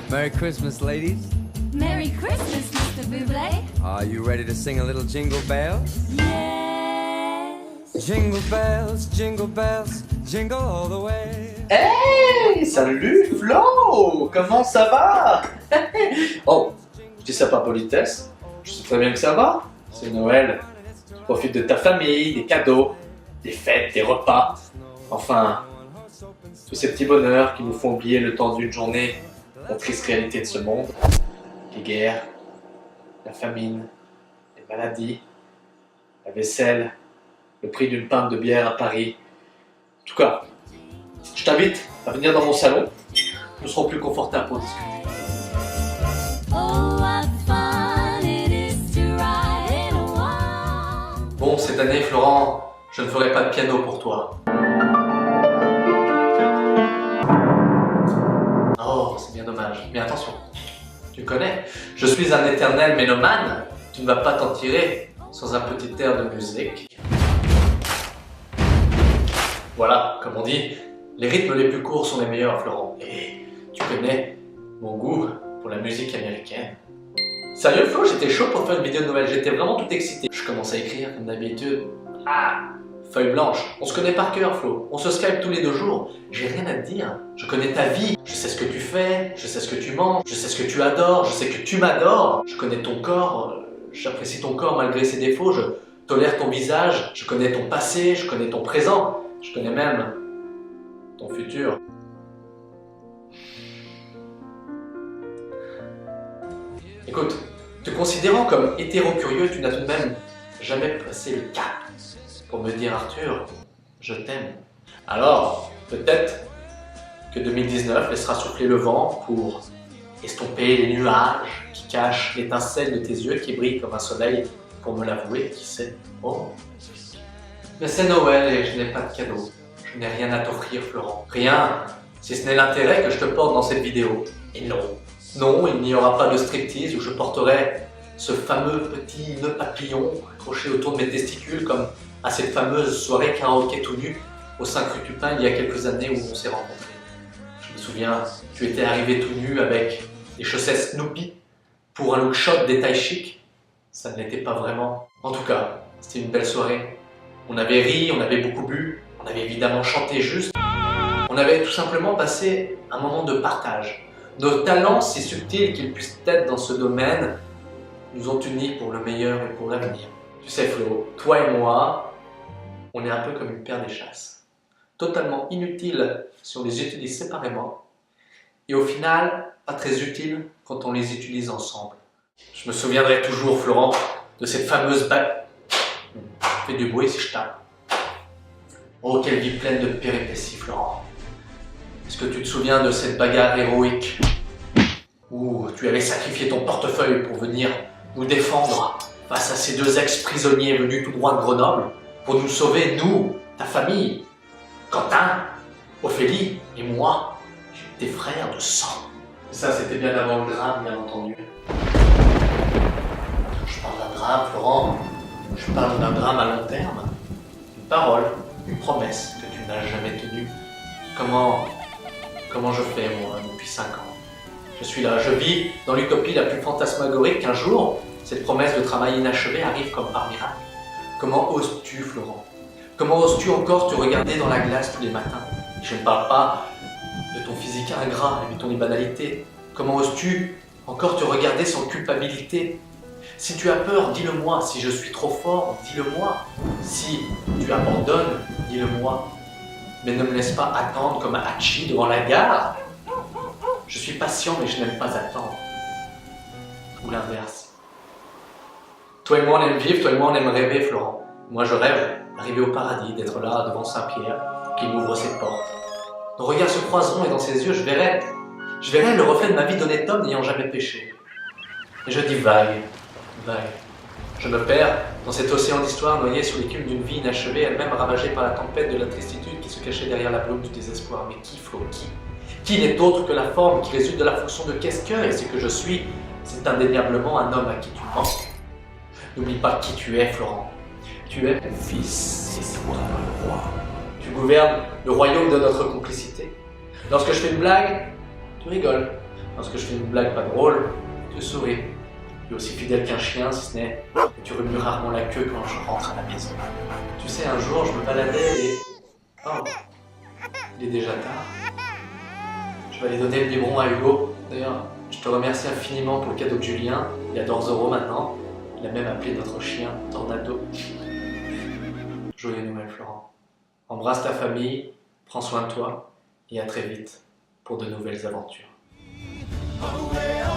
Merry Christmas, ladies. Merry Christmas, Mr. Bublé. Are you ready to sing a little Jingle Bells? Yes. Jingle bells, jingle all the way. Hey, salut Flo, comment ça va? Oh, je dis ça par politesse, je sais très bien que ça va, c'est Noël. Tu profites de ta famille, des cadeaux, des fêtes, des repas, enfin, tous ces petits bonheurs qui nous font oublier le temps d'une journée la triste réalité de ce monde. Les guerres, la famine, les maladies, la vaisselle, le prix d'une pinte de bière à Paris. En tout cas, je t'invite à venir dans mon salon, nous serons plus confortables pour discuter. Oh, what fun it is to ride in a one. Bon, cette année, Florent, je ne ferai pas de piano pour toi. Oh, c'est bien dommage. Mais attention, tu connais, je suis un éternel mélomane. Tu ne vas pas t'en tirer sans un petit air de musique. Voilà, comme on dit, les rythmes les plus courts sont les meilleurs, Florent. Et tu connais mon goût pour la musique américaine. Sérieux, Flo, j'étais chaud pour faire une vidéo de Noël. J'étais vraiment tout excité. Je commence à écrire comme d'habitude. Ah, feuille blanche. On se connaît par cœur, Flo. On se Skype tous les 2 jours. J'ai rien à te dire. Je connais ta vie. Je sais ce que tu fais. Je sais ce que tu manges. Je sais ce que tu adores. Je sais que tu m'adores. Je connais ton corps. J'apprécie ton corps malgré ses défauts. Je tolère ton visage. Je connais ton passé. Je connais ton présent. Je connais même ton futur. Écoute, te considérant comme hétéro-curieux, tu n'as tout de même jamais passé le cap pour me dire Arthur, je t'aime. Alors, peut-être que 2019 laissera souffler le vent pour estomper les nuages qui cachent l'étincelle de tes yeux qui brillent comme un soleil pour me l'avouer, qui sait. Oh. Mais c'est Noël et je n'ai pas de cadeau. Je n'ai rien à t'offrir, Florent. Rien, si ce n'est l'intérêt que je te porte dans cette vidéo. Et non. Non, il n'y aura pas de striptease où je porterai ce fameux petit nœud papillon accroché autour de mes testicules comme à cette fameuse soirée karaoké tout nu au 5 rue Tupin il y a quelques années où on s'est rencontrés. Je me souviens, tu étais arrivé tout nu avec des chaussettes Snoopy pour un look shot détail chic. Ça ne l'était pas vraiment. En tout cas, c'était une belle soirée. On avait ri, on avait beaucoup bu, on avait évidemment chanté juste. On avait tout simplement passé un moment de partage. Nos talents, si subtils qu'ils puissent être dans ce domaine, nous ont unis pour le meilleur et pour l'avenir. Tu sais Flo, toi et moi, on est un peu comme une paire d'échasses. Totalement inutiles si on les utilise séparément, et au final, pas très utiles quand on les utilise ensemble. Je me souviendrai toujours, Florent, de cette fameuse bague. Fais du bruit si je tape. Oh, quelle vie pleine de péripéties, Florent. Est-ce que tu te souviens de cette bagarre héroïque où tu avais sacrifié ton portefeuille pour venir nous défendre face à ces 2 ex-prisonniers venus tout droit de Grenoble pour nous sauver, nous, ta famille, Quentin, Ophélie et moi, tes frères de sang. Ça, c'était bien avant le drame, bien entendu. Je parle d'un drame, Florent. Je parle d'un drame à long terme. Une parole, une promesse que tu n'as jamais tenue. Comment je fais, moi, depuis 5 ans? Je suis là, je vis dans l'utopie la plus fantasmagorique qu'un jour, cette promesse de travail inachevé arrive comme par miracle. Comment oses-tu, Florent? Comment oses-tu encore te regarder dans la glace tous les matins? Je ne parle pas de ton physique ingrat, évitons les banalités. Comment oses-tu encore te regarder sans culpabilité? Si tu as peur, dis-le-moi. Si je suis trop fort, dis-le-moi. Si tu abandonnes, dis-le-moi. Mais ne me laisse pas attendre comme un hachi devant la gare. Je suis patient, mais je n'aime pas attendre. Ou l'inverse. Toi et moi, on aime vivre, toi et moi, on aime rêver, Florent. Moi, je rêve d'arriver au paradis, d'être là, devant Saint-Pierre, qui m'ouvre ses portes. Nos regards se croiseront et dans ses yeux, je verrai le reflet de ma vie d'honnête homme n'ayant jamais péché. Et je dis vague. Je me perds dans cet océan d'histoire noyé sous l'écume d'une vie inachevée, elle-même ravagée par la tempête de la tristitude qui se cachait derrière la brume du désespoir. Mais qui, Flo, qui? Qui n'est autre que la forme qui résulte de la fonction de qu'est-ce que, et ce que je suis, c'est indéniablement un homme à qui tu manques. N'oublie pas qui tu es, Florent. Tu es mon fils, c'est toi le roi. Tu gouvernes le royaume de notre complicité. Lorsque je fais une blague, tu rigoles. Lorsque je fais une blague pas drôle, tu souris. Tu es aussi fidèle qu'un chien, si ce n'est que tu remues rarement la queue quand je rentre à la maison. Tu sais, un jour, je me baladais et... Oh, il est déjà tard. Je vais aller donner le biberon à Hugo. D'ailleurs, je te remercie infiniment pour le cadeau de Julien. Il adore Zorro maintenant. Il a même appelé notre chien Tornado. Joyeux Noël, Florent. Embrasse ta famille, prends soin de toi et à très vite pour de nouvelles aventures. Away,